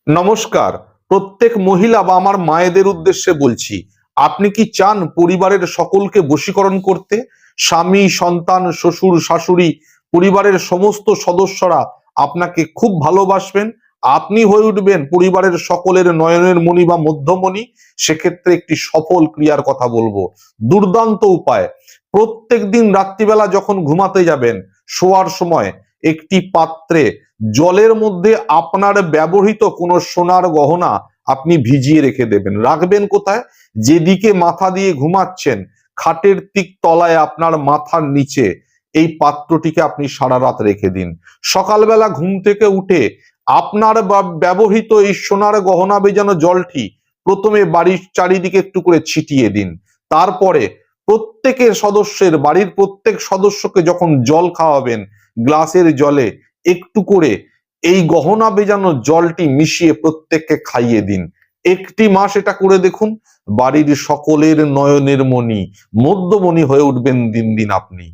নমস্কার। প্রত্যেক মহিলা বা আমার মায়েদের উদ্দেশ্যে বলছি, আপনি কি চান পরিবারের সকলকে বশীকরণ করতে? স্বামী, সন্তান, শ্বশুর, শাশুড়ি, পরিবারের সমস্ত সদস্যরা আপনাকে খুব ভালোবাসবেন, আপনি হয়ে উঠবেন পরিবারের সকলের নয়নের মণি বা মধ্যমণি। সেক্ষেত্রে একটি সফল ক্রিয়ার কথা বলবো, দুর্দান্ত উপায়। প্রত্যেক দিন রাত্রিবেলা যখন ঘুমাতে যাবেন, শোয়ার সময় একটি পাত্রে জলের মধ্যে আপনার ব্যবহৃত কোনো সোনার গহনা আপনি ভিজিয়ে রেখে দেবেন। রাখবেন কোথায়? যেদিকে মাথা দিয়ে ঘুমাচ্ছেন, খাটের ঠিক তলায় আপনার মাথার নিচে এই পাত্রটিকে আপনি সারা রাত রেখে দিন। সকালবেলা ঘুম থেকে উঠে আপনার ব্যবহৃত এই সোনার গহনা ভেজানো জলটি প্রথমে বাড়ির চারিদিকে একটু করে ছিটিয়ে দিন। তারপরে বাড়ির প্রত্যেক সদস্যকে যখন জল খাওয়াবেন, গ্লাসের জলে একটু করে এই গহনা ভেজানো জলটি মিশিয়ে প্রত্যেককে খাইয়ে দিন। একটি মাস এটা করে দেখুন, বাড়ির সকলের নয়নের মণি, মধ্যমণি হয়ে উঠবেন দিন দিন আপনি।